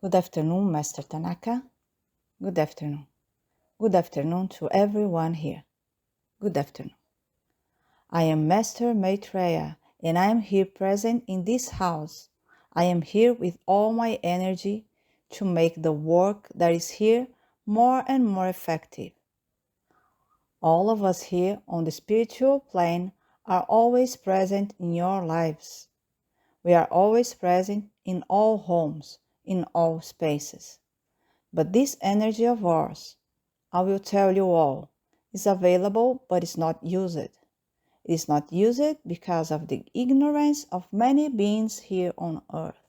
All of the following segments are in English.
Good afternoon, Master Tanaka. Good afternoon. Good afternoon to everyone here. Good afternoon. I am Master Maitreya, and I am here present in this house. I am here with all my energy to make the work that is here more and more effective. All of us here on the spiritual plane are always present in your lives. We are always present in all homes, in all spaces. But this energy of ours, I will tell you all, is available but is not used. It is not used because of the ignorance of many beings here on earth.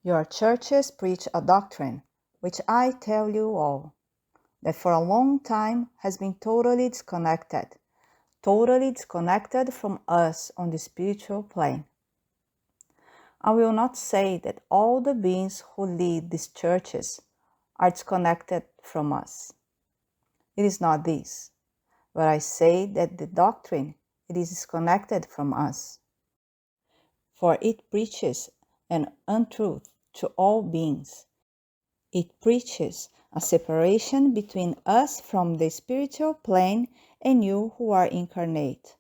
Your churches preach a doctrine, which I tell you all, that for a long time has been totally disconnected from us on the spiritual plane. I will not say that all the beings who lead these churches are disconnected from us. It is not this, but I say that the doctrine it is disconnected from us. For it preaches an untruth to all beings. It preaches a separation between us from the spiritual plane and you who are incarnate.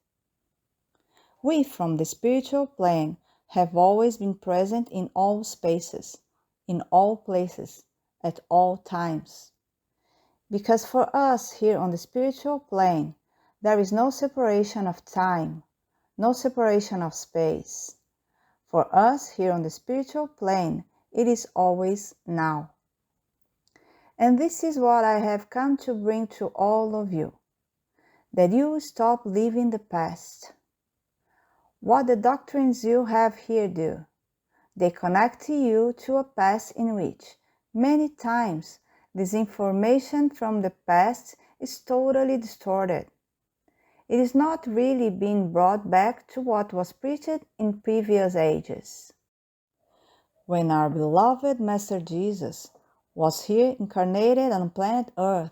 We from the spiritual plane have always been present in all spaces, in all places, at all times. Because for us here on the spiritual plane, there is no separation of time, no separation of space. For us here on the spiritual plane, it is always now. And this is what I have come to bring to all of you, that you stop living the past. What the doctrines you have here do, they connect you to a past in which, many times, this information from the past is totally distorted. It is not really being brought back to what was preached in previous ages. When our beloved Master Jesus was here incarnated on planet Earth,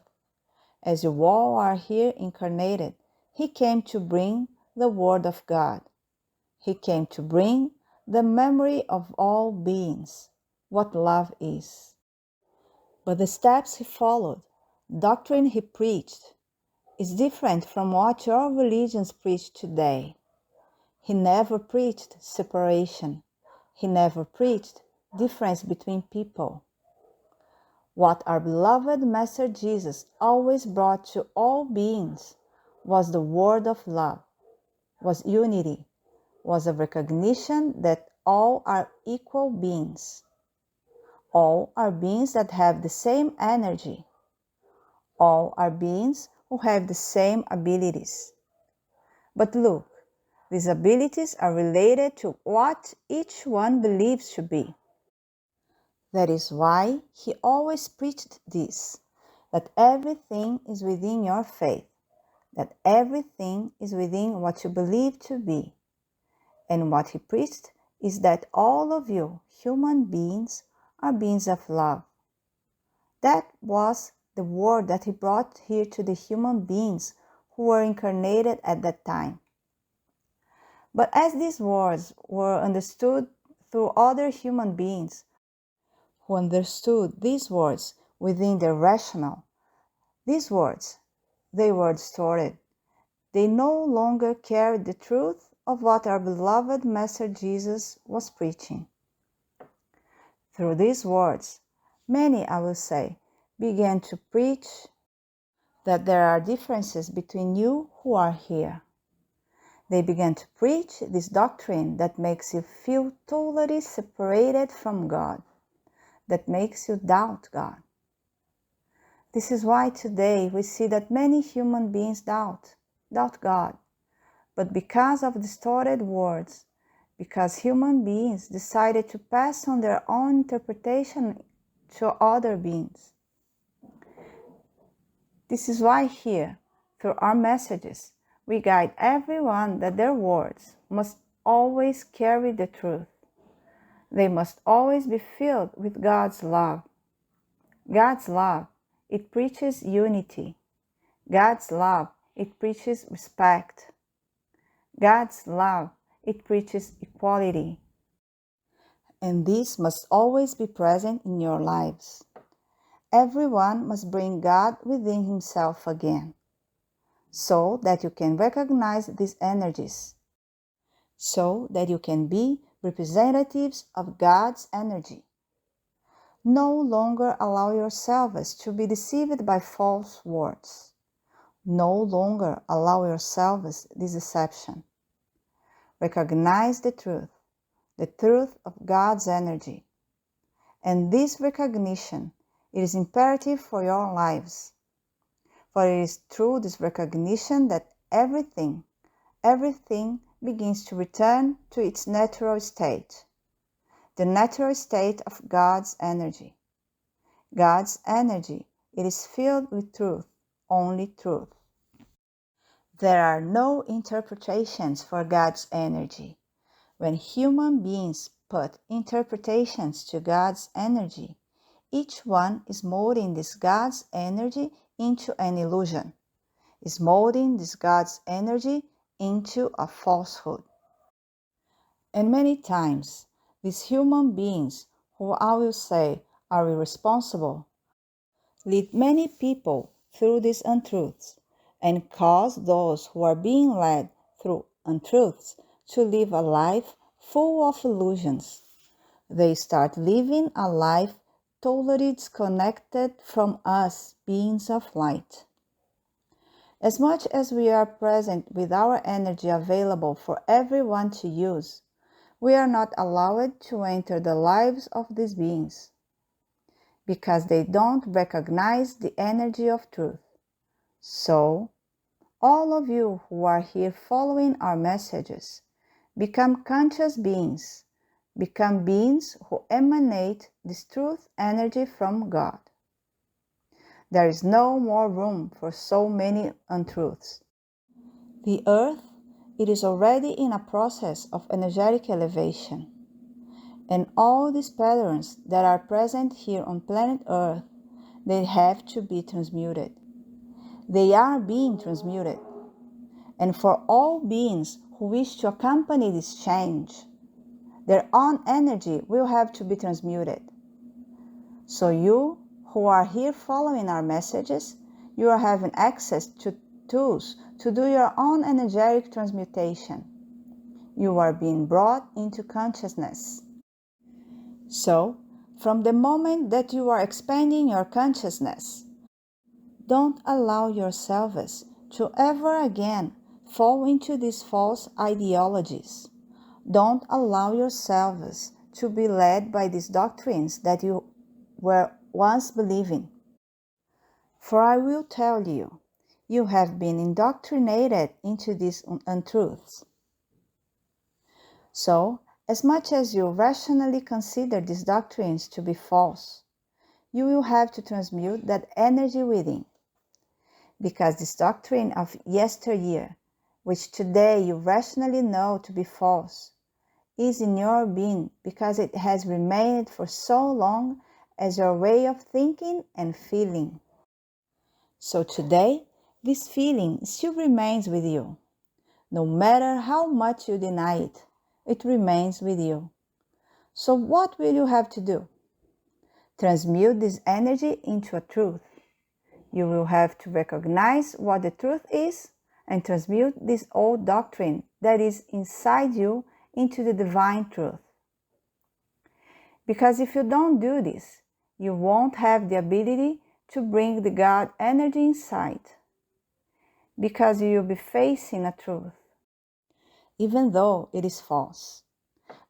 as you all are here incarnated, He came to bring the Word of God. He came to bring the memory of all beings, what love is. But the steps He followed, doctrine He preached, is different from what your religions preach today. He never preached separation. He never preached difference between people. What our beloved Master Jesus always brought to all beings was the word of love, was unity, was a recognition that all are equal beings. All are beings that have the same energy. All are beings who have the same abilities. But look, these abilities are related to what each one believes to be. That is why He always preached this, that everything is within your faith, that everything is within what you believe to be. And what He preached is that all of you, human beings, are beings of love. That was the word that He brought here to the human beings who were incarnated at that time. But as these words were understood through other human beings who understood these words within their rational, these words, they were distorted. They no longer carried the truth of what our beloved Master Jesus was preaching. Through these words, many, I will say, began to preach that there are differences between you who are here. They began to preach this doctrine that makes you feel totally separated from God, that makes you doubt God. This is why today we see that many human beings doubt God. But because of distorted words, because human beings decided to pass on their own interpretation to other beings. This is why here, through our messages, we guide everyone that their words must always carry the truth. They must always be filled with God's love. God's love, it preaches unity. God's love, it preaches respect. God's love, it preaches equality. And this must always be present in your lives. Everyone must bring God within himself again, so that you can recognize these energies, so that you can be representatives of God's energy. No longer allow yourselves to be deceived by false words. No longer allow yourselves this deception. Recognize the truth of God's energy. And this recognition, it is imperative for your lives. For it is through this recognition that everything begins to return to its natural state, the natural state of God's energy. God's energy, it is filled with truth, only truth. There are no interpretations for God's energy. When human beings put interpretations to God's energy, each one is molding this God's energy into an illusion, is molding this God's energy into a falsehood. And many times, these human beings, who I will say are irresponsible, lead many people through these untruths and cause those who are being led through untruths to live a life full of illusions. They start living a life totally disconnected from us, beings of light. As much as we are present with our energy available for everyone to use, we are not allowed to enter the lives of these beings, because they don't recognize the energy of truth. So, all of you who are here following our messages, become conscious beings, become beings who emanate this truth energy from God. There is no more room for so many untruths. The earth, it is already in a process of energetic elevation. And all these patterns that are present here on planet Earth, they have to be transmuted. They are being transmuted. And for all beings who wish to accompany this change, their own energy will have to be transmuted. So you who are here following our messages, you are having access to tools to do your own energetic transmutation. You are being brought into consciousness. So, from the moment that you are expanding your consciousness, don't allow yourselves to ever again fall into these false ideologies. Don't allow yourselves to be led by these doctrines that you were once believing. For I will tell you, you have been indoctrinated into these untruths. So, as much as you rationally consider these doctrines to be false, you will have to transmute that energy within. Because this doctrine of yesteryear, which today you rationally know to be false, is in your being because it has remained for so long as your way of thinking and feeling. So today, this feeling still remains with you. No matter how much you deny it, it remains with you. So what will you have to do? Transmute this energy into a truth. You will have to recognize what the truth is and transmute this old doctrine that is inside you into the divine truth. Because if you don't do this, you won't have the ability to bring the God energy inside. Because you will be facing a truth, even though it is false,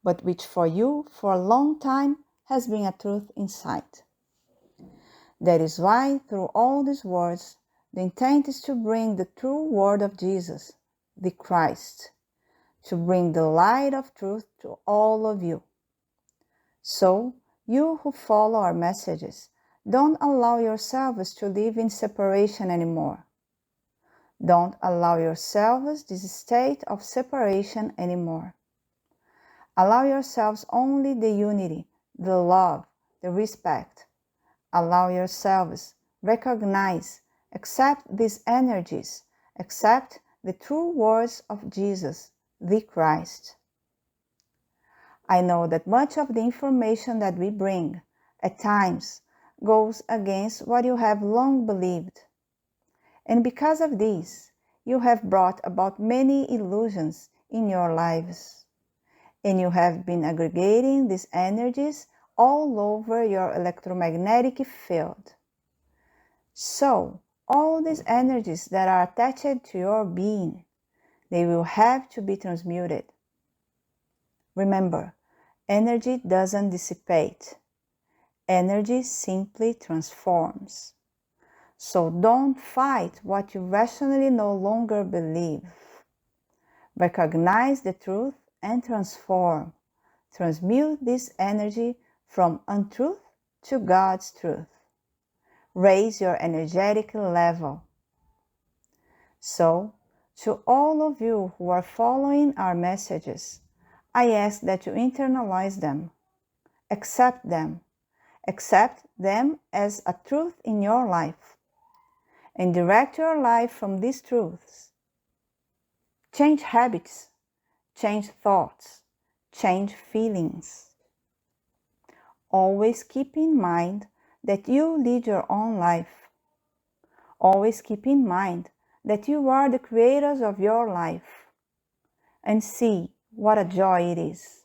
but which for you for a long time has been a truth inside. That is why through all these words, the intent is to bring the true word of Jesus, the Christ, to bring the light of truth to all of you. So, you who follow our messages, don't allow yourselves to live in separation anymore. Don't allow yourselves this state of separation anymore. Allow yourselves only the unity, the love, the respect. Allow yourselves, recognize, accept these energies, accept the true words of Jesus, the Christ. I know that much of the information that we bring, at times, goes against what you have long believed. And because of this, you have brought about many illusions in your lives. And you have been aggregating these energies all over your electromagnetic field. So, all these energies that are attached to your being, they will have to be transmuted. Remember, energy doesn't dissipate. Energy simply transforms. So don't fight what you rationally no longer believe. Recognize the truth and transform. Transmute this energy from untruth to God's truth. Raise your energetic level. So, to all of you who are following our messages, I ask that you internalize them, accept them as a truth in your life, and direct your life from these truths. Change habits, change thoughts, change feelings. Always keep in mind that you lead your own life. Always keep in mind that you are the creators of your life. And see what a joy it is.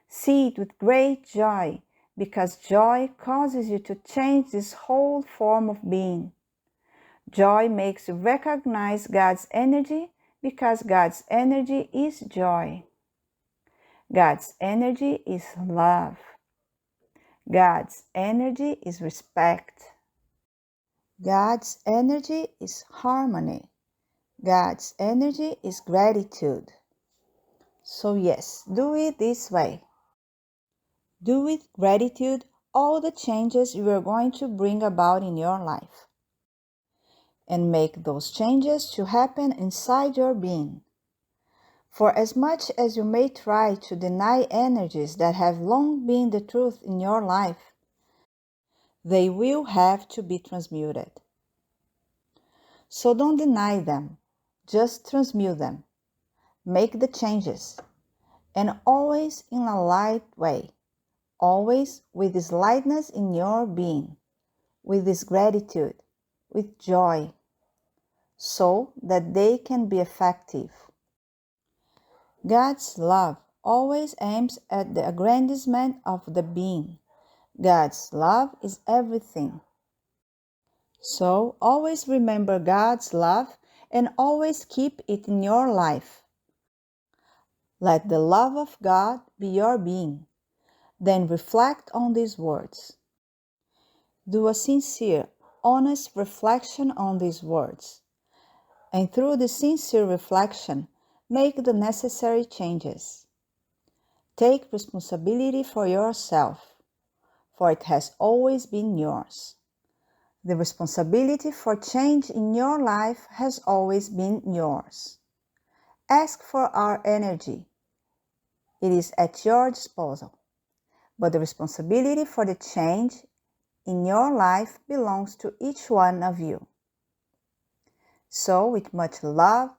See it with great joy, because joy causes you to change this whole form of being. Joy makes you recognize God's energy, because God's energy is joy. God's energy is love. God's energy is respect. God's energy is harmony. God's energy is gratitude. So yes, do it this way. Do with gratitude all the changes you are going to bring about in your life. And make those changes to happen inside your being. For as much as you may try to deny energies that have long been the truth in your life, they will have to be transmuted. So don't deny them, just transmute them. Make the changes, and always in a light way, always with this lightness in your being, with this gratitude, with joy, so that they can be effective. God's love always aims at the aggrandizement of the being. God's love is everything. So always remember God's love and always keep it in your life. Let the love of God be your being. Then reflect on these words. Do a sincere, honest reflection on these words. And through the sincere reflection, make the necessary changes. Take responsibility for yourself, for it has always been yours. The responsibility for change in your life has always been yours. Ask for our energy. It is at your disposal. But the responsibility for the change in your life belongs to each one of you. So, with much love,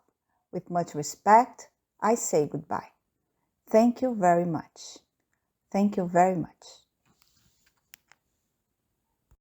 with much respect, I say goodbye. Thank you very much. Thank you very much.